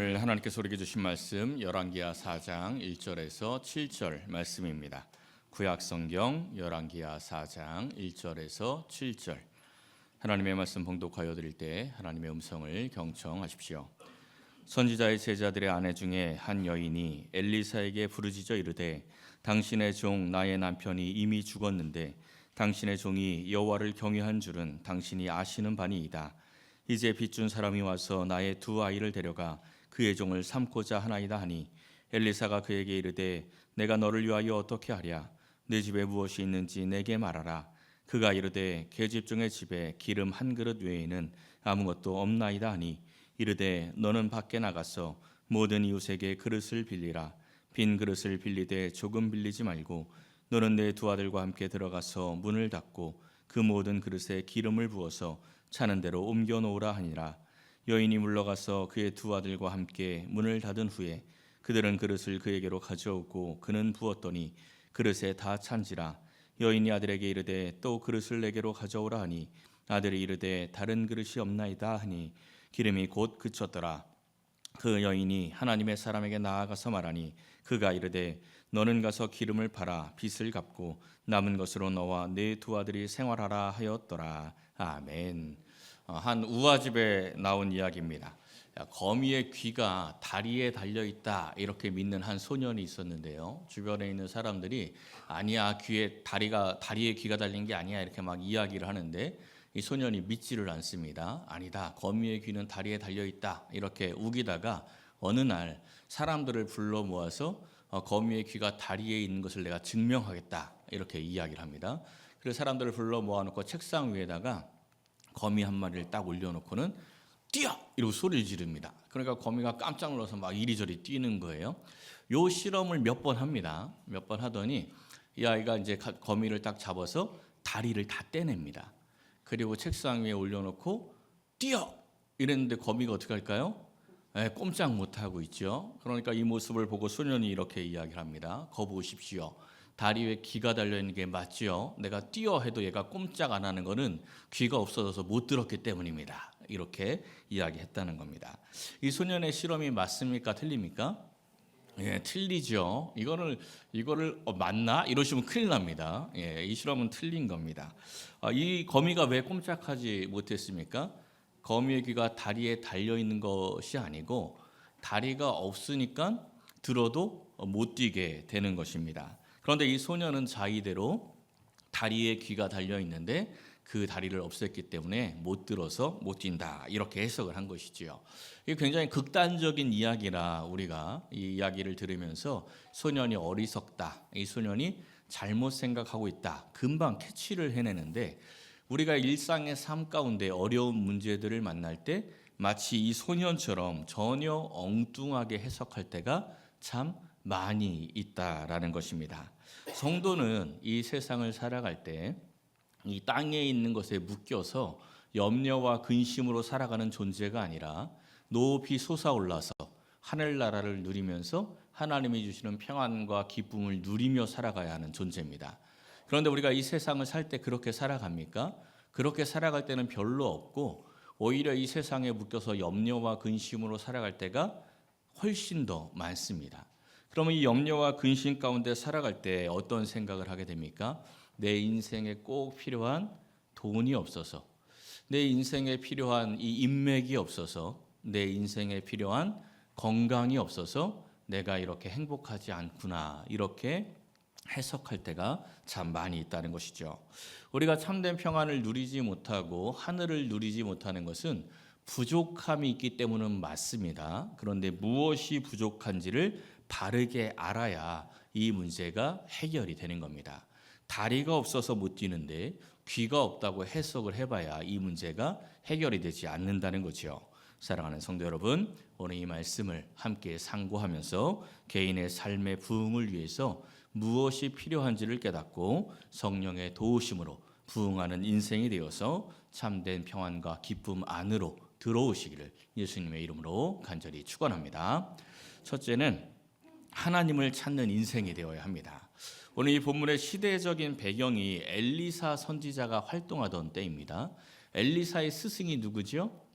오늘 하나님께서 우리에게 주신 말씀 열왕기하 4장 1절에서 7절 말씀입니다. 구약성경 열왕기하 4장 1절에서 7절 하나님의 말씀 봉독하여 드릴 때 하나님의 음성을 경청하십시오. 선지자의 제자들의 아내 중에 한 여인이 엘리사에게 부르짖어 이르되 당신의 종 나의 남편이 이미 죽었는데 당신의 종이 여호와를 경외한 줄은 당신이 아시는 바니이다. 이제 빚준 사람이 와서 나의 두 아이를 데려가 그의 종을 삼고자 하나이다 하니 엘리사가 그에게 이르되 내가 너를 위하여 어떻게 하랴? 내 집에 무엇이 있는지 내게 말하라. 그가 이르되 계집종의 집에 기름 한 그릇 외에는 아무것도 없나이다 하니 이르되 너는 밖에 나가서 모든 이웃에게 그릇을 빌리라. 빈 그릇을 빌리되 조금 빌리지 말고 너는 내 두 아들과 함께 들어가서 문을 닫고 그 모든 그릇에 기름을 부어서 차는 대로 옮겨 놓으라 하니라. 여인이 물러가서 그의 두 아들과 함께 문을 닫은 후에 그들은 그릇을 그에게로 가져오고 그는 부었더니 그릇에 다 찬지라. 여인이 아들에게 이르되 또 그릇을 내게로 가져오라 하니 아들이 이르되 다른 그릇이 없나이다 하니 기름이 곧 그쳤더라. 그 여인이 하나님의 사람에게 나아가서 말하니 그가 이르되 너는 가서 기름을 팔아 빚을 갚고 남은 것으로 너와 네 두 아들이 생활하라 하였더라. 아멘. 한 우화집에 나온 이야기입니다. 거미의 귀가 다리에 달려 있다 이렇게 믿는 한 소년이 있었는데요. 주변에 있는 사람들이 아니야 다리에 귀가 달린 게 아니야 이렇게 막 이야기를 하는데 이 소년이 믿지를 않습니다. 아니다, 거미의 귀는 다리에 달려 있다 이렇게 우기다가 어느 날 사람들을 불러 모아서 거미의 귀가 다리에 있는 것을 내가 증명하겠다 이렇게 이야기를 합니다. 그래서 사람들을 불러 모아놓고 책상 위에다가 거미 한 마리를 딱 올려놓고는 뛰어! 이러고 소리를 지릅니다. 그러니까 거미가 깜짝 놀라서 막 이리저리 뛰는 거예요. 요 실험을 몇 번 합니다. 몇 번 하더니 이 아이가 이제 거미를 딱 잡아서 다리를 다 떼냅니다. 그리고 책상 위에 올려놓고 뛰어! 이랬는데 거미가 어떻게 할까요? 꼼짝 못하고 있죠. 그러니까 이 모습을 보고 소년이 이렇게 이야기를 합니다. 거보십시오. 다리 위에 귀가 달려있는 게 맞지요? 내가 뛰어 해도 얘가 꼼짝 안 하는 거는 귀가 없어져서 못 들었기 때문입니다. 이렇게 이야기했다는 겁니다. 이 소년의 실험이 맞습니까? 틀립니까? 예, 틀리죠. 이거를 맞나? 이러시면 큰일 납니다. 예, 이 실험은 틀린 겁니다. 이 거미가 왜 꼼짝하지 못했습니까? 거미의 귀가 다리에 달려있는 것이 아니고 다리가 없으니까 들어도 못 뛰게 되는 것입니다. 그런데 이 소년은 자의대로 다리에 귀가 달려 있는데 그 다리를 없앴기 때문에 못 들어서 못 뛴다 이렇게 해석을 한 것이지요. 이게 굉장히 극단적인 이야기라 우리가 이 이야기를 들으면서 소년이 어리석다, 이 소년이 잘못 생각하고 있다 금방 캐치를 해내는데 우리가 일상의 삶 가운데 어려운 문제들을 만날 때 마치 이 소년처럼 전혀 엉뚱하게 해석할 때가 참 많이 있다라는 것입니다. 성도는 이 세상을 살아갈 때 이 땅에 있는 것에 묶여서 염려와 근심으로 살아가는 존재가 아니라 높이 솟아올라서 하늘나라를 누리면서 하나님이 주시는 평안과 기쁨을 누리며 살아가야 하는 존재입니다. 그런데 우리가 이 세상을 살 때 그렇게 살아갑니까? 그렇게 살아갈 때는 별로 없고 오히려 이 세상에 묶여서 염려와 근심으로 살아갈 때가 훨씬 더 많습니다. 그러면 이 염려와 근심 가운데 살아갈 때 어떤 생각을 하게 됩니까? 내 인생에 꼭 필요한 돈이 없어서, 내 인생에 필요한 이 인맥이 없어서, 내 인생에 필요한 건강이 없어서 내가 이렇게 행복하지 않구나 이렇게 해석할 때가 참 많이 있다는 것이죠. 우리가 참된 평안을 누리지 못하고 하늘을 누리지 못하는 것은 부족함이 있기 때문은 맞습니다. 그런데 무엇이 부족한지를 바르게 알아야 이 문제가 해결이 되는 겁니다. 다리가 없어서 못 뛰는데 귀가 없다고 해석을 해봐야 이 문제가 해결이 되지 않는다는 거죠. 사랑하는 성도 여러분, 오늘 이 말씀을 함께 상고하면서 개인의 삶의 부흥을 위해서 무엇이 필요한지를 깨닫고 성령의 도우심으로 부흥하는 인생이 되어서 참된 평안과 기쁨 안으로 들어오시기를 예수님의 이름으로 간절히 축원합니다. 첫째는 하나님을 찾는 인생이 되어야 합니다. 오늘 이 본문의 시대적인 배경이 엘리사 선지자가 활동하던 때입니다. 엘리사의 스승이 누구죠?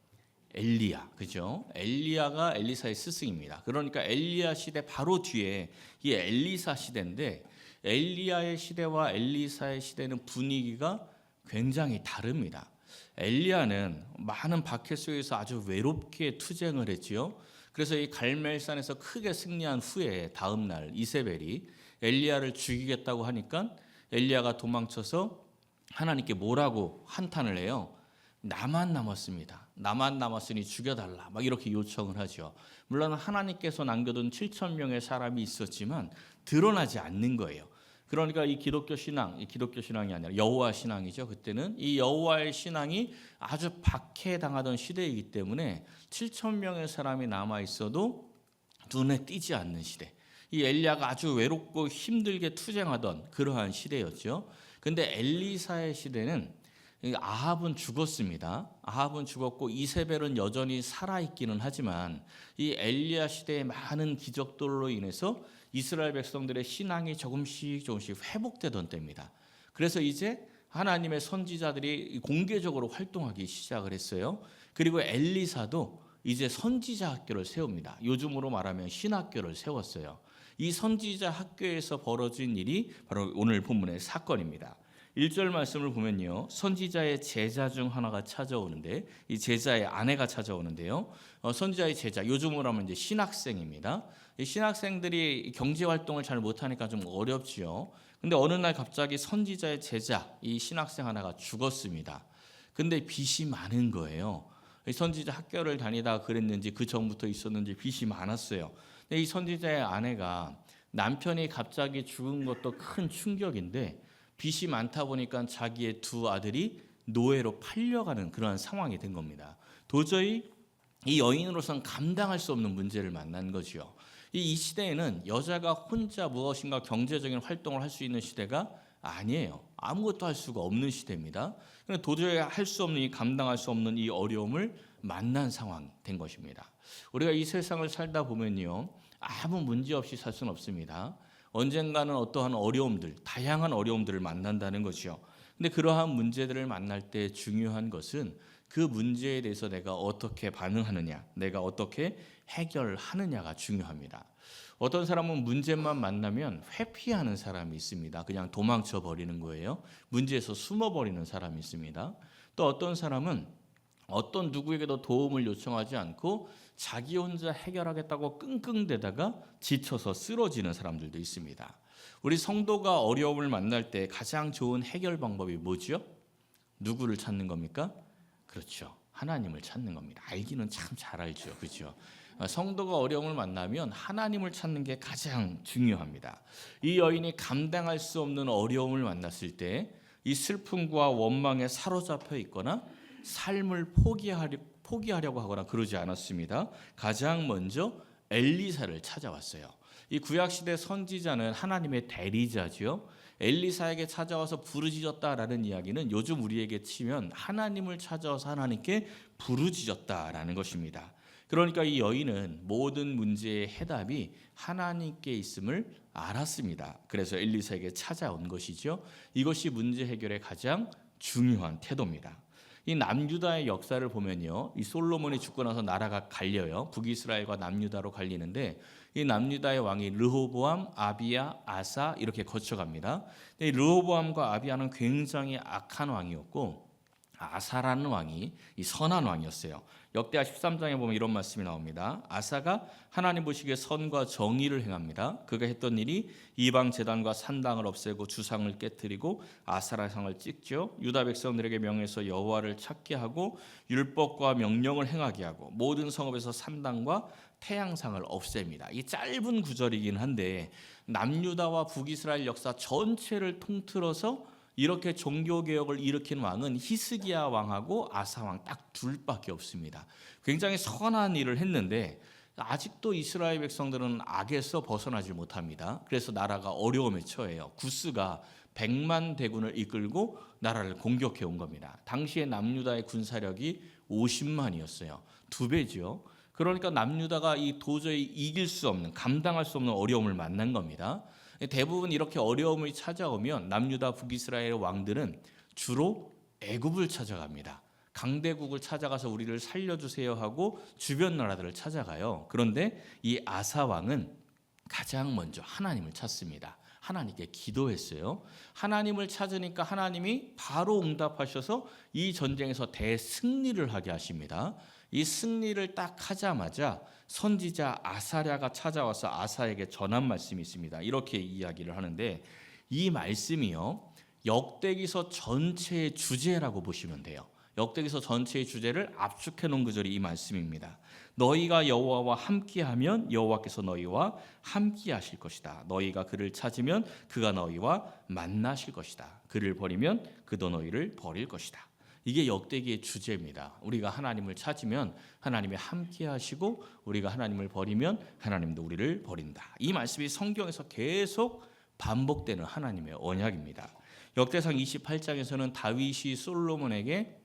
엘리야, 그죠? 엘리야가 엘리사의 스승입니다. 그러니까 엘리야 시대 바로 뒤에 이 엘리사 시대인데, 엘리야의 시대와 엘리사의 시대는 분위기가 굉장히 다릅니다. 엘리야는 많은 박해 속에서 아주 외롭게 투쟁을 했지요. 그래서 이 갈멜산에서 크게 승리한 후에 다음 날 이세벨이 엘리야를 죽이겠다고 하니까 엘리야가 도망쳐서 하나님께 뭐라고 한탄을 해요? 나만 남았습니다. 나만 남았으니 죽여달라. 막 이렇게 요청을 하죠. 물론 하나님께서 남겨둔 7천 명의 사람이 있었지만 드러나지 않는 거예요. 그러니까 이 기독교 신앙이 아니라 여호와 신앙이죠. 그때는 이 여호와의 신앙이 아주 박해당하던 시대이기 때문에 7천 명의 사람이 남아 있어도 눈에 띄지 않는 시대. 이 엘리야가 아주 외롭고 힘들게 투쟁하던 그러한 시대였죠. 근데 엘리사의 시대는 아합은 죽었습니다. 아합은 죽었고 이세벨은 여전히 살아있기는 하지만 이 엘리야 시대의 많은 기적들로 인해서 이스라엘 백성들의 신앙이 조금씩 회복되던 때입니다. 그래서 이제 하나님의 선지자들이 공개적으로 활동하기 시작을 했어요. 그리고 엘리사도 이제 선지자 학교를 세웁니다. 요즘으로 말하면 신학교를 세웠어요. 이 선지자 학교에서 벌어진 일이 바로 오늘 본문의 사건입니다. 1절 말씀을 보면요, 선지자의 제자 중 하나가 찾아오는데, 이 제자의 아내가 찾아오는데요, 선지자의 제자, 요즘으로 하면 이제 신학생입니다. 이 신학생들이 경제 활동을 잘 못하니까 좀 어렵지요. 근데 어느 날 갑자기 선지자의 제자, 이 신학생 하나가 죽었습니다. 근데 빚이 많은 거예요. 이 선지자 학교를 다니다가 그랬는지 그 전부터 있었는지 빚이 많았어요. 근데 이 선지자의 아내가 남편이 갑자기 죽은 것도 큰 충격인데 빚이 많다 보니까 자기의 두 아들이 노예로 팔려가는 그러한 상황이 된 겁니다. 도저히 이 여인으로서는 감당할 수 없는 문제를 만난 거죠. 이 시대에는 여자가 혼자 무엇인가 경제적인 활동을 할 수 있는 시대가 아니에요. 아무것도 할 수가 없는 시대입니다. 도저히 할 수 없는, 감당할 수 없는 이 어려움을 만난 상황이 된 것입니다. 우리가 이 세상을 살다 보면요, 아무 문제 없이 살 수는 없습니다. 언젠가는 어떠한 어려움들, 다양한 어려움들을 만난다는 것이요. 근데 그러한 문제들을 만날 때 중요한 것은 그 문제에 대해서 내가 어떻게 반응하느냐, 내가 어떻게 해결하느냐가 중요합니다. 어떤 사람은 문제만 만나면 회피하는 사람이 있습니다. 그냥 도망쳐 버리는 거예요. 문제에서 숨어 버리는 사람이 있습니다. 또 어떤 사람은 어떤 누구에게도 도움을 요청하지 않고 자기 혼자 해결하겠다고 끙끙대다가 지쳐서 쓰러지는 사람들도 있습니다. 우리 성도가 어려움을 만날 때 가장 좋은 해결 방법이 뭐죠? 누구를 찾는 겁니까? 그렇죠. 하나님을 찾는 겁니다. 알기는 참 잘 알죠. 그렇죠? 성도가 어려움을 만나면 하나님을 찾는 게 가장 중요합니다. 이 여인이 감당할 수 없는 어려움을 만났을 때 이 슬픔과 원망에 사로잡혀 있거나 삶을 포기하려고 하거나 그러지 않았습니다. 가장 먼저 엘리사를 찾아왔어요. 이 구약시대 선지자는 하나님의 대리자죠. 엘리사에게 찾아와서 부르짖었다라는 이야기는 요즘 우리에게 치면 하나님을 찾아와서 하나님께 부르짖었다라는 것입니다. 그러니까 이 여인은 모든 문제의 해답이 하나님께 있음을 알았습니다. 그래서 엘리사에게 찾아온 것이죠. 이것이 문제 해결의 가장 중요한 태도입니다. 이 남유다의 역사를 보면요, 이 솔로몬이 죽고 나서 나라가 갈려요. 북이스라엘과 남유다로 갈리는데 이 남유다의 왕이 르호보암, 아비야, 아사 이렇게 거쳐갑니다. 이 르호보암과 아비야는 굉장히 악한 왕이었고 아사라는 왕이 이 선한 왕이었어요. 역대하 13장에 보면 이런 말씀이 나옵니다. 아사가 하나님 보시기에 선과 정의를 행합니다. 그가 했던 일이 이방 제단과 산당을 없애고 주상을 깨뜨리고 아사라 상을 찍죠. 유다 백성들에게 명해서 여호와를 찾게 하고 율법과 명령을 행하게 하고 모든 성읍에서 산당과 태양상을 없앱니다. 이 짧은 구절이긴 한데 남유다와 북이스라엘 역사 전체를 통틀어서 이렇게 종교개혁을 일으킨 왕은 히스기야 왕하고 아사 왕 딱 둘밖에 없습니다. 굉장히 선한 일을 했는데 아직도 이스라엘 백성들은 악에서 벗어나지 못합니다. 그래서 나라가 어려움에 처해요. 구스가 100만 대군을 이끌고 나라를 공격해 온 겁니다. 당시에 남유다의 군사력이 50만이었어요. 2배죠. 그러니까 남유다가 이 도저히 이길 수 없는, 감당할 수 없는 어려움을 만난 겁니다. 대부분 이렇게 어려움이 찾아오면 남유다 북이스라엘 왕들은 주로 애굽을 찾아갑니다. 강대국을 찾아가서 우리를 살려주세요 하고 주변 나라들을 찾아가요. 그런데 이 아사 왕은 가장 먼저 하나님을 찾습니다. 하나님께 기도했어요. 하나님을 찾으니까 하나님이 바로 응답하셔서 이 전쟁에서 대승리를 하게 하십니다. 이 승리를 딱 하자마자 선지자 아사랴가 찾아와서 아사에게 전한 말씀이 있습니다. 이렇게 이야기를 하는데 이 말씀이요, 역대기서 전체의 주제라고 보시면 돼요. 역대기서 전체의 주제를 압축해 놓은 구절이 이 말씀입니다. 너희가 여호와와 함께하면 여호와께서 너희와 함께하실 것이다. 너희가 그를 찾으면 그가 너희와 만나실 것이다. 그를 버리면 그도 너희를 버릴 것이다. 이게 역대기의 주제입니다. 우리가 하나님을 찾으면 하나님이 함께하시고 우리가 하나님을 버리면 하나님도 우리를 버린다. 이 말씀이 성경에서 계속 반복되는 하나님의 언약입니다. 역대상 28장에서는 다윗이 솔로몬에게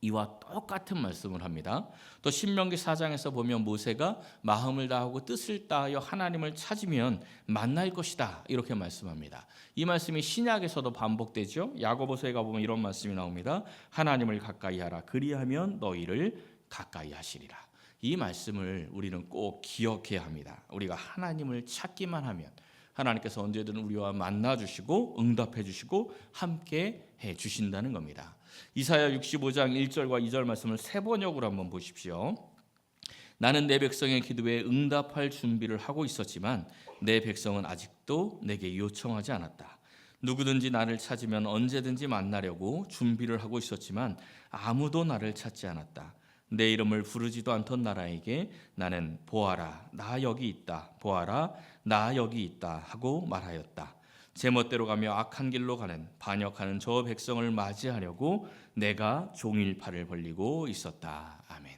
이와 똑같은 말씀을 합니다. 또 신명기 4장에서 보면 모세가 마음을 다하고 뜻을 다하여 하나님을 찾으면 만날 것이다 이렇게 말씀합니다. 이 말씀이 신약에서도 반복되죠. 야고보서에 가보면 이런 말씀이 나옵니다. 하나님을 가까이 하라 그리하면 너희를 가까이 하시리라. 이 말씀을 우리는 꼭 기억해야 합니다. 우리가 하나님을 찾기만 하면 하나님께서 언제든 우리와 만나주시고 응답해주시고 함께 해주신다는 겁니다. 이사야 65장 1절과 2절 말씀을 세 번역으로 한번 보십시오. 나는 내 백성의 기도에 응답할 준비를 하고 있었지만 내 백성은 아직도 내게 요청하지 않았다. 누구든지 나를 찾으면 언제든지 만나려고 준비를 하고 있었지만 아무도 나를 찾지 않았다. 내 이름을 부르지도 않던 나라에게 나는 보아라 나 여기 있다 보아라 나 여기 있다 하고 말하였다. 제멋대로 가며 악한 길로 가는 반역하는 저 백성을 맞이하려고 내가 종일 팔을 벌리고 있었다. 아멘.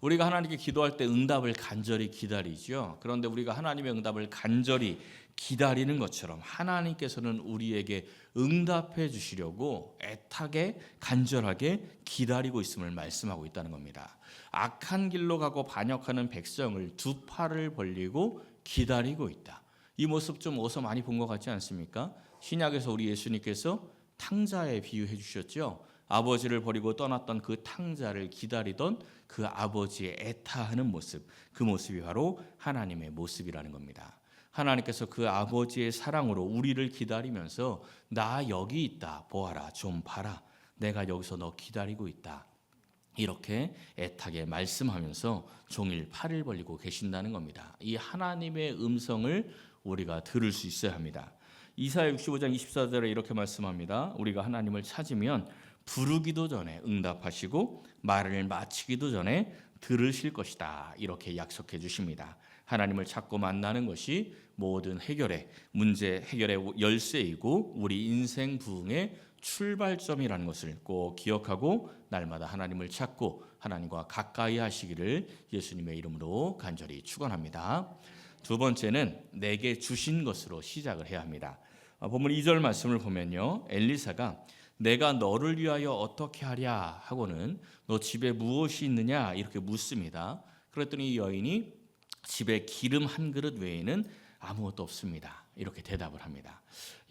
우리가 하나님께 기도할 때 응답을 간절히 기다리죠. 그런데 우리가 하나님의 응답을 간절히 기다리는 것처럼 하나님께서는 우리에게 응답해 주시려고 애타게 간절하게 기다리고 있음을 말씀하고 있다는 겁니다. 악한 길로 가고 반역하는 백성을 두 팔을 벌리고 기다리고 있다. 이 모습 좀 어디서 많이 본 것 같지 않습니까? 신약에서 우리 예수님께서 탕자에 비유해 주셨죠. 아버지를 버리고 떠났던 그 탕자를 기다리던 그 아버지의 애타하는 모습, 그 모습이 바로 하나님의 모습이라는 겁니다. 하나님께서 그 아버지의 사랑으로 우리를 기다리면서 나 여기 있다 보아라 좀 봐라 내가 여기서 너 기다리고 있다 이렇게 애타게 말씀하면서 종일 팔을 벌리고 계신다는 겁니다. 이 하나님의 음성을 우리가 들을 수 있어야 합니다. 이사야 65장 24절에 이렇게 말씀합니다. 우리가 하나님을 찾으면 부르기도 전에 응답하시고 말을 마치기도 전에 들으실 것이다 이렇게 약속해 주십니다. 하나님을 찾고 만나는 것이 모든 문제 해결의 열쇠이고 우리 인생 부흥의 출발점이라는 것을 꼭 기억하고 날마다 하나님을 찾고 하나님과 가까이 하시기를 예수님의 이름으로 간절히 축원합니다. 두 번째는 내게 주신 것으로 시작을 해야 합니다. 본문 2절 말씀을 보면요. 엘리사가 내가 너를 위하여 어떻게 하랴 하고는 너 집에 무엇이 있느냐 이렇게 묻습니다. 그랬더니 이 여인이 집에 기름 한 그릇 외에는 아무것도 없습니다. 이렇게 대답을 합니다.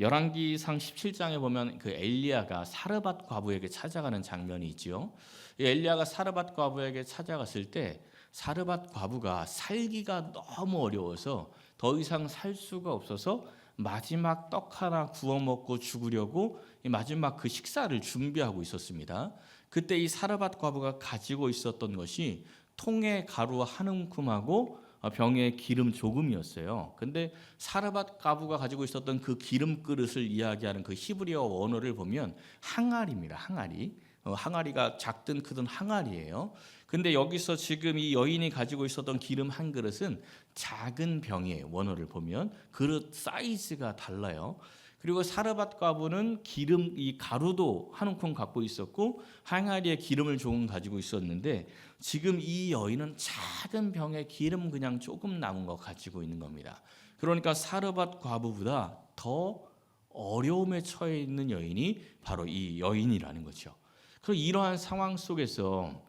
열왕기상 17장에 보면 그 엘리야가 사르밧 과부에게 찾아가는 장면이 있죠. 엘리야가 사르밧 과부에게 찾아갔을 때 사르밧 과부가 살기가 너무 어려워서 더 이상 살 수가 없어서 마지막 떡 하나 구워 먹고 죽으려고 마지막 그 식사를 준비하고 있었습니다. 그때 이 사르밧 과부가 가지고 있었던 것이 통에 가루 한 움큼하고 병에 기름 조금이었어요. 근데 사르밧 과부가 가지고 있었던 그 기름 그릇을 이야기하는 그 히브리어 원어를 보면 항아리입니다. 항아리. 항아리가 작든 크든 항아리예요. 근데 여기서 지금 이 여인이 가지고 있었던 기름 한 그릇은 작은 병의 원어를 보면 그릇 사이즈가 달라요. 그리고 사르밧 과부는 기름 이 가루도 한 움큼 갖고 있었고 항아리에 기름을 조금 가지고 있었는데 지금 이 여인은 작은 병에 기름 그냥 조금 남은 거 가지고 있는 겁니다. 그러니까 사르밧 과부보다 더 어려움에 처해 있는 여인이 바로 이 여인이라는 거죠. 그리고 이러한 상황 속에서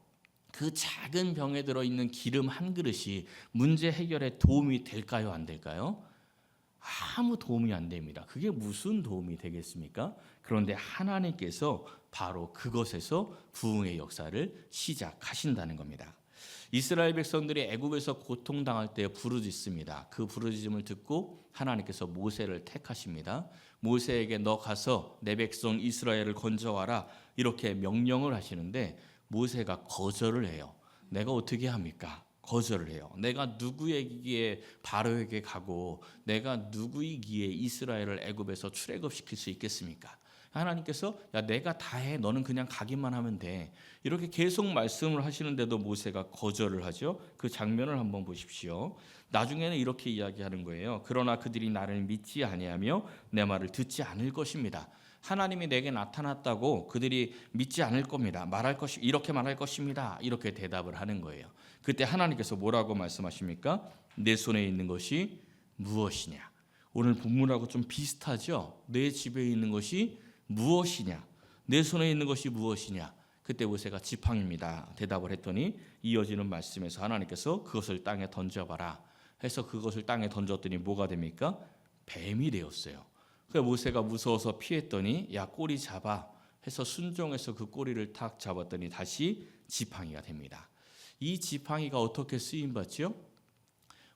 그 작은 병에 들어있는 기름 한 그릇이 문제 해결에 도움이 될까요? 안 될까요? 아무 도움이 안 됩니다. 그게 무슨 도움이 되겠습니까? 그런데 하나님께서 바로 그것에서 부흥의 역사를 시작하신다는 겁니다. 이스라엘 백성들이 애굽에서 고통당할 때 부르짖습니다. 그 부르짖음을 듣고 하나님께서 모세를 택하십니다. 모세에게 너 가서 내 백성 이스라엘을 건져와라 이렇게 명령을 하시는데 모세가 거절을 해요. 내가 어떻게 합니까? 거절을 해요. 내가 누구에게 바로에게 가고 내가 누구이기에 이스라엘을 애굽에서 출애굽시킬 수 있겠습니까? 하나님께서 야 내가 다 해. 너는 그냥 가기만 하면 돼. 이렇게 계속 말씀을 하시는데도 모세가 거절을 하죠. 그 장면을 한번 보십시오. 나중에는 이렇게 이야기하는 거예요. 그러나 그들이 나를 믿지 아니하며 내 말을 듣지 않을 것입니다. 하나님이 내게 나타났다고 그들이 믿지 않을 겁니다. 이렇게 말할 것입니다. 이렇게 대답을 하는 거예요. 그때 하나님께서 뭐라고 말씀하십니까? 내 손에 있는 것이 무엇이냐? 오늘 본문하고 좀 비슷하죠? 내 집에 있는 것이 무엇이냐? 내 손에 있는 것이 무엇이냐? 그때 모세가 지팡이입니다. 대답을 했더니 이어지는 말씀에서 하나님께서 그것을 땅에 던져봐라 해서 그것을 땅에 던졌더니 뭐가 됩니까? 뱀이 되었어요. 그래서 모세가 무서워서 피했더니 야 꼬리 잡아 해서 순종해서 그 꼬리를 탁 잡았더니 다시 지팡이가 됩니다. 이 지팡이가 어떻게 쓰임받죠?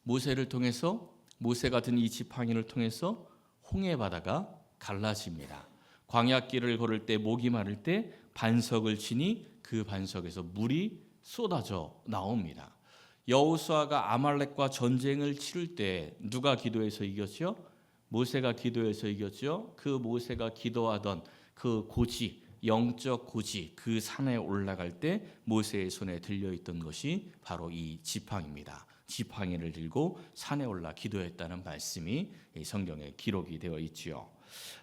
모세를 통해서 모세가 든 이 지팡이를 통해서 홍해 바다가 갈라집니다. 광야길을 걸을 때 목이 마를 때 반석을 치니 그 반석에서 물이 쏟아져 나옵니다. 여호수아가 아말렉과 전쟁을 치를 때 누가 기도해서 이겼죠? 모세가 기도해서 이겼죠. 그 모세가 기도하던 그 고지, 영적 고지, 그 산에 올라갈 때 모세의 손에 들려있던 것이 바로 이 지팡이입니다. 지팡이를 들고 산에 올라 기도했다는 말씀이 성경에 기록이 되어 있지요.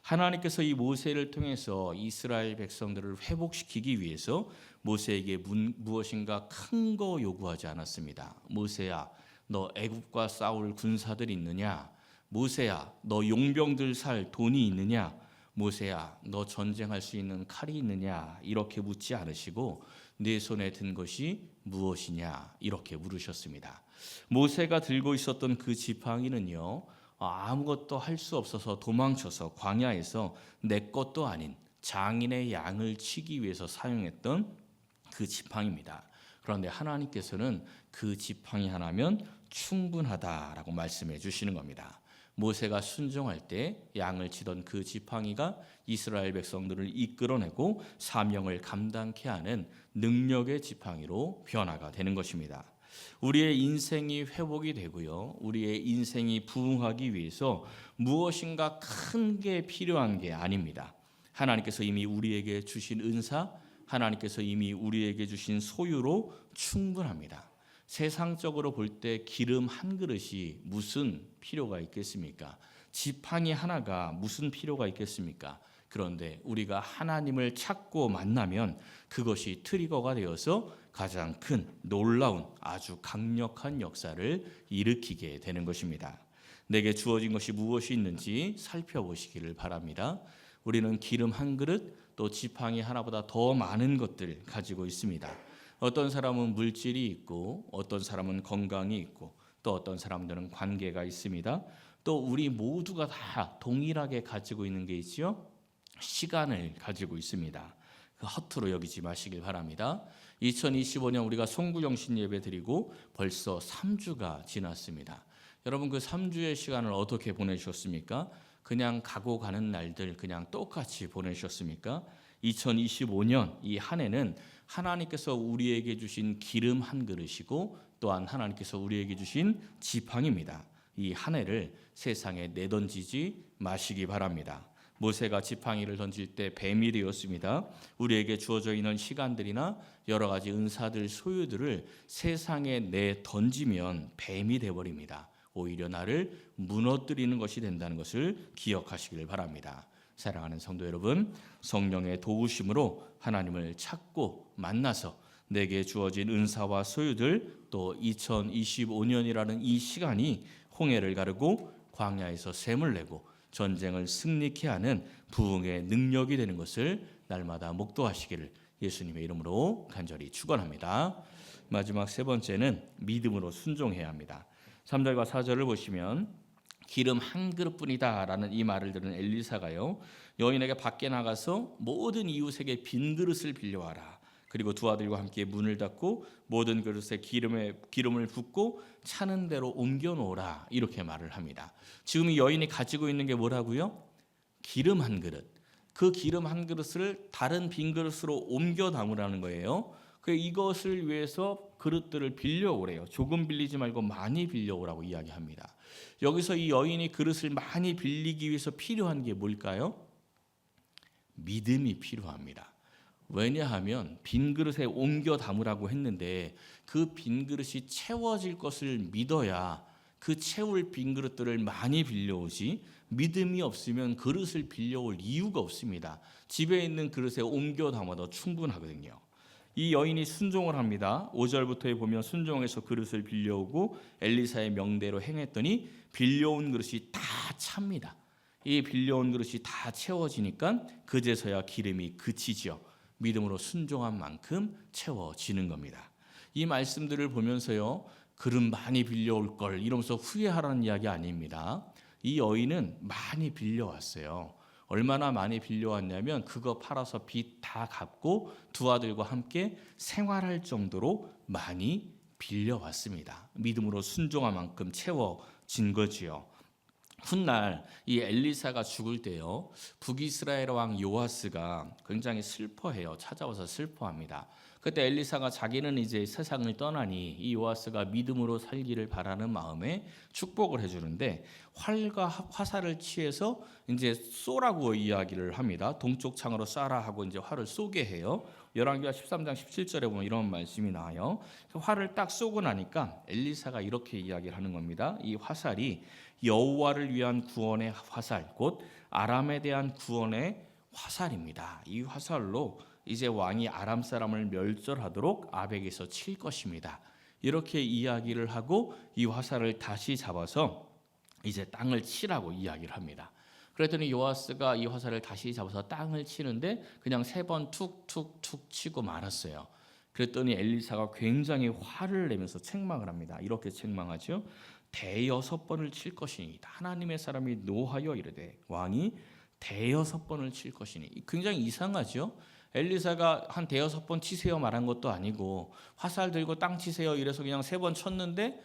하나님께서 이 모세를 통해서 이스라엘 백성들을 회복시키기 위해서 모세에게 무엇인가 큰 거 요구하지 않았습니다. 모세야, 너 애굽과 싸울 군사들이 있느냐? 모세야, 너 용병들 살 돈이 있느냐? 모세야, 너 전쟁할 수 있는 칼이 있느냐? 이렇게 묻지 않으시고 내 손에 든 것이 무엇이냐? 이렇게 물으셨습니다. 모세가 들고 있었던 그 지팡이는요, 아무것도 할 수 없어서 도망쳐서 광야에서 내 것도 아닌 장인의 양을 치기 위해서 사용했던 그 지팡이입니다. 그런데 하나님께서는 그 지팡이 하나면 충분하다라고 말씀해 주시는 겁니다. 모세가 순종할 때 양을 치던 그 지팡이가 이스라엘 백성들을 이끌어내고 사명을 감당케 하는 능력의 지팡이로 변화가 되는 것입니다. 우리의 인생이 회복이 되고요. 우리의 인생이 부흥하기 위해서 무엇인가 큰 게 필요한 게 아닙니다. 하나님께서 이미 우리에게 주신 은사, 하나님께서 이미 우리에게 주신 소유로 충분합니다. 세상적으로 볼 때 기름 한 그릇이 무슨 필요가 있겠습니까? 지팡이 하나가 무슨 필요가 있겠습니까? 그런데 우리가 하나님을 찾고 만나면 그것이 트리거가 되어서 가장 큰 놀라운 아주 강력한 역사를 일으키게 되는 것입니다. 내게 주어진 것이 무엇이 있는지 살펴보시기를 바랍니다. 우리는 기름 한 그릇 또 지팡이 하나보다 더 많은 것들 가지고 있습니다. 어떤 사람은 물질이 있고 어떤 사람은 건강이 있고 또 어떤 사람들은 관계가 있습니다. 또 우리 모두가 다 동일하게 가지고 있는 게 있지요. 시간을 가지고 있습니다. 허투루 여기지 마시길 바랍니다. 2025년 우리가 송구영신 예배 드리고 벌써 3주가 지났습니다. 여러분 그 3주의 시간을 어떻게 보내셨습니까? 그냥 가고 가는 날들 그냥 똑같이 보내셨습니까? 2025년 이 한 해는 하나님께서 우리에게 주신 기름 한 그릇이고 또한 하나님께서 우리에게 주신 지팡이입니다. 이 한 해를 세상에 내던지지 마시기 바랍니다. 모세가 지팡이를 던질 때 뱀이 되었습니다. 우리에게 주어져 있는 시간들이나 여러 가지 은사들, 소유들을 세상에 내던지면 뱀이 되어버립니다. 오히려 나를 무너뜨리는 것이 된다는 것을 기억하시길 바랍니다. 사랑하는 성도 여러분, 성령의 도우심으로 하나님을 찾고 만나서 내게 주어진 은사와 소유들 또 2025년이라는 이 시간이 홍해를 가르고 광야에서 샘을 내고 전쟁을 승리케 하는 부흥의 능력이 되는 것을 날마다 목도하시기를 예수님의 이름으로 간절히 축원합니다. 마지막 세 번째는 믿음으로 순종해야 합니다. 3절과 4절을 보시면 기름 한 그릇뿐이다라는 이 말을 들은 엘리사가요, 여인에게 밖에 나가서 모든 이웃에게 빈 그릇을 빌려와라. 그리고 두 아들과 함께 문을 닫고 모든 그릇에 기름을 붓고 차는 대로 옮겨 놓으라. 이렇게 말을 합니다. 지금 이 여인이 가지고 있는 게 뭐라고요? 기름 한 그릇. 그 기름 한 그릇을 다른 빈 그릇으로 옮겨 담으라는 거예요. 이것을 위해서 그릇들을 빌려오래요. 조금 빌리지 말고 많이 빌려오라고 이야기합니다. 여기서 이 여인이 그릇을 많이 빌리기 위해서 필요한 게 뭘까요? 믿음이 필요합니다. 왜냐하면 빈 그릇에 옮겨 담으라고 했는데 그 빈 그릇이 채워질 것을 믿어야 그 채울 빈 그릇들을 많이 빌려오지, 믿음이 없으면 그릇을 빌려올 이유가 없습니다. 집에 있는 그릇에 옮겨 담아도 충분하거든요. 이 여인이 순종을 합니다. 5절부터에 보면 순종해서 그릇을 빌려오고 엘리사의 명대로 행했더니 빌려온 그릇이 다 찹니다. 이 빌려온 그릇이 다 채워지니까 그제서야 기름이 그치죠. 믿음으로 순종한 만큼 채워지는 겁니다. 이 말씀들을 보면서요, 그릇 많이 빌려올 걸 이러면서 후회하라는 이야기 아닙니다. 이 여인은 많이 빌려왔어요. 얼마나 많이 빌려왔냐면 그거 팔아서 빚 다 갚고 두 아들과 함께 생활할 정도로 많이 빌려왔습니다. 믿음으로 순종한 만큼 채워진 거지요. 훗날 이 엘리사가 죽을 때요, 북이스라엘 왕 요아스가 굉장히 슬퍼해요. 찾아와서 슬퍼합니다. 그때 엘리사가 자기는 이제 세상을 떠나니 이 요아스가 믿음으로 살기를 바라는 마음에 축복을 해주는데 활과 화살을 취해서 이제 쏘라고 이야기를 합니다. 동쪽 창으로 쏴라 하고 이제 활을 쏘게 해요. 열왕기하 13장 17절에 보면 이런 말씀이 나와요. 활을 딱 쏘고 나니까 엘리사가 이렇게 이야기를 하는 겁니다. 이 화살이 여호와를 위한 구원의 화살, 곧 아람에 대한 구원의 화살입니다. 이 화살로 이제 왕이 아람 사람을 멸절하도록 아벡에서 칠 것입니다. 이렇게 이야기를 하고 이 화살을 다시 잡아서 이제 땅을 치라고 이야기를 합니다. 그랬더니 요아스가 이 화살을 다시 잡아서 땅을 치는데 그냥 3번 툭툭툭 치고 말았어요. 그랬더니 엘리사가 굉장히 화를 내면서 책망을 합니다. 이렇게 책망하죠. 대여섯 번을 칠 것이니, 하나님의 사람이 노하여 이르되 왕이 대여섯 번을 칠 것이니. 굉장히 이상하죠. 엘리사가 한 대여섯 번 치세요 말한 것도 아니고 화살 들고 땅 치세요 이래서 그냥 3번 쳤는데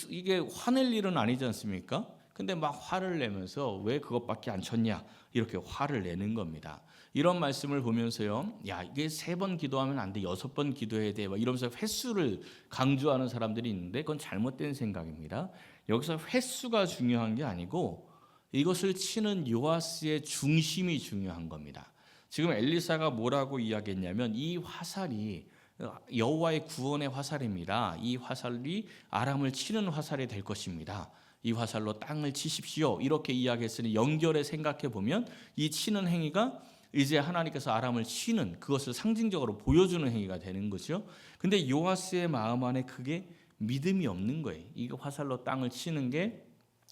이게 화낼 일은 아니지 않습니까? 근데 막 화를 내면서 왜 그것밖에 안 쳤냐 이렇게 화를 내는 겁니다. 이런 말씀을 보면서요, 야 이게 3번 기도하면 안 돼, 6번 기도해야 돼 막 이러면서 횟수를 강조하는 사람들이 있는데 그건 잘못된 생각입니다. 여기서 횟수가 중요한 게 아니고 이것을 치는 요아스의 중심이 중요한 겁니다. 지금 엘리사가 뭐라고 이야기했냐면 이 화살이 여호와의 구원의 화살입니다. 이 화살이 아람을 치는 화살이 될 것입니다. 이 화살로 땅을 치십시오. 이렇게 이야기했으니 연결해 생각해 보면 이 치는 행위가 이제 하나님께서 아람을 치는 그것을 상징적으로 보여주는 행위가 되는 거죠. 근데 요아스의 마음 안에 그게 믿음이 없는 거예요. 이 화살로 땅을 치는 게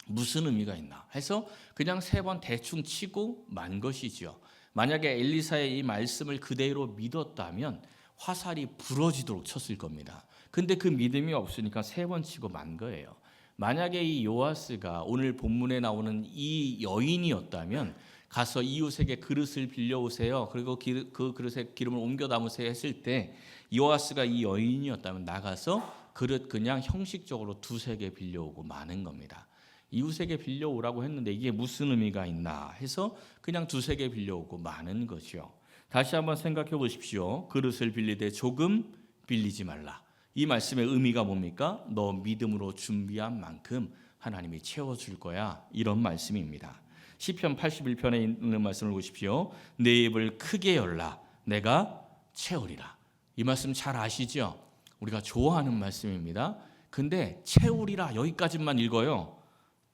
무슨 의미가 있나 해서 그냥 3번 대충 치고 만 것이죠. 만약에 엘리사의 이 말씀을 그대로 믿었다면 화살이 부러지도록 쳤을 겁니다. 근데 그 믿음이 없으니까 3번 치고 만 거예요. 만약에 이 요아스가 오늘 본문에 나오는 이 여인이었다면 가서 이웃에게 그릇을 빌려오세요. 그리고 그 그릇에 기름을 옮겨 담으세요 했을 때 요아스가 이 여인이었다면 나가서 그릇 그냥 형식적으로 2-3개 빌려오고 마는 겁니다. 이웃에게 빌려오라고 했는데 이게 무슨 의미가 있나 해서 그냥 2-3개 빌려오고 마는 거죠. 다시 한번 생각해 보십시오. 그릇을 빌리되 조금 빌리지 말라. 이 말씀의 의미가 뭡니까? 너 믿음으로 준비한 만큼 하나님이 채워줄 거야. 이런 말씀입니다. 시편 81편에 있는 말씀을 보십시오. 내 입을 크게 열라. 내가 채우리라. 이 말씀 잘 아시죠? 우리가 좋아하는 말씀입니다. 근데 채우리라 여기까지만 읽어요.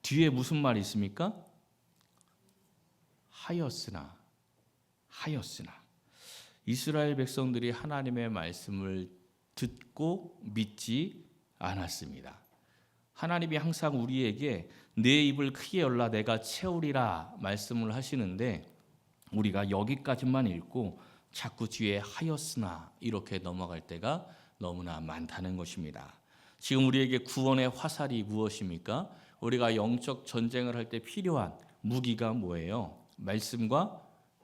뒤에 무슨 말이 있습니까? 하였으나 이스라엘 백성들이 하나님의 말씀을 듣고 믿지 않았습니다. 하나님이 항상 우리에게 내 입을 크게 열라 내가 채우리라 말씀을 하시는데 우리가 여기까지만 읽고 자꾸 뒤에 하였으나 이렇게 넘어갈 때가 너무나 많다는 것입니다. 지금 우리에게 구원의 화살이 무엇입니까? 우리가 영적 전쟁을 할 때 필요한 무기가 뭐예요? 말씀과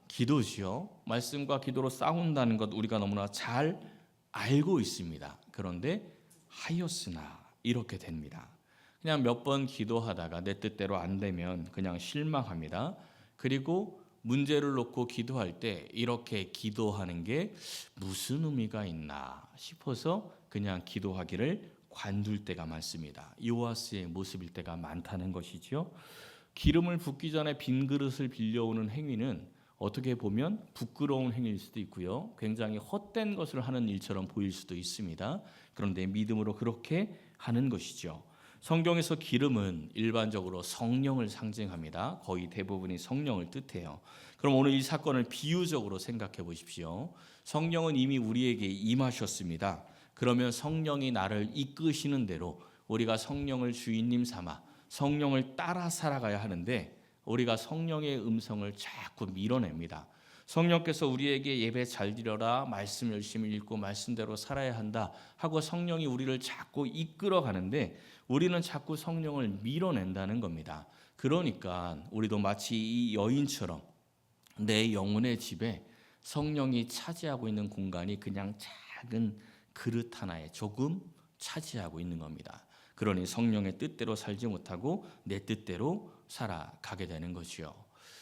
기도지요. 말씀과 기도로 싸운다는 것 우리가 너무나 잘 알고 있습니다. 그런데 하였으나 이렇게 됩니다. 그냥 몇 번 기도하다가 내 뜻대로 안 되면 그냥 실망합니다. 그리고 문제를 놓고 기도할 때 이렇게 기도하는 게 무슨 의미가 있나 싶어서 그냥 기도하기를 관둘 때가 많습니다. 요아스의 모습일 때가 많다는 것이죠. 기름을 붓기 전에 빈 그릇을 빌려오는 행위는 어떻게 보면 부끄러운 행위일 수도 있고요. 굉장히 헛된 것을 하는 일처럼 보일 수도 있습니다. 그런데 믿음으로 그렇게 하는 것이죠. 성경에서 기름은 일반적으로 성령을 상징합니다. 거의 대부분이 성령을 뜻해요. 그럼 오늘 이 사건을 비유적으로 생각해 보십시오. 성령은 이미 우리에게 임하셨습니다. 그러면 성령이 나를 이끄시는 대로 우리가 성령을 주인님 삼아 성령을 따라 살아가야 하는데 우리가 성령의 음성을 자꾸 밀어냅니다. 성령께서 우리에게 예배 잘 드려라, 말씀 열심히 읽고 말씀대로 살아야 한다 하고 성령이 우리를 자꾸 이끌어 가는데 우리는 자꾸 성령을 밀어낸다는 겁니다. 그러니까 우리도 마치 이 여인처럼 내 영혼의 집에 성령이 차지하고 있는 공간이 그냥 작은 그릇 하나에 조금 차지하고 있는 겁니다. 그러니 성령의 뜻대로 살지 못하고 내 뜻대로 살아가게 되는 것이요.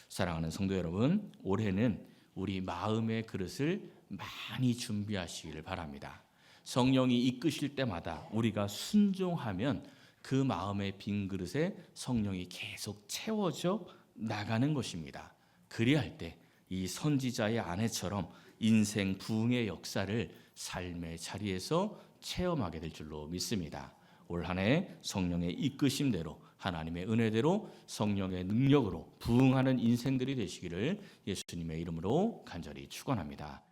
사랑하는 성도 여러분, 올해는 우리 마음의 그릇을 많이 준비하시기를 바랍니다. 성령이 이끄실 때마다 우리가 순종하면 그 마음의 빈 그릇에 성령이 계속 채워져 나가는 것입니다. 그리할 때 이 선지자의 아내처럼 인생 부흥의 역사를 삶의 자리에서 체험하게 될 줄로 믿습니다. 올 한 해 성령의 이끄심대로 하나님의 은혜대로 성령의 능력으로 부흥하는 인생들이 되시기를 예수님의 이름으로 간절히 축원합니다.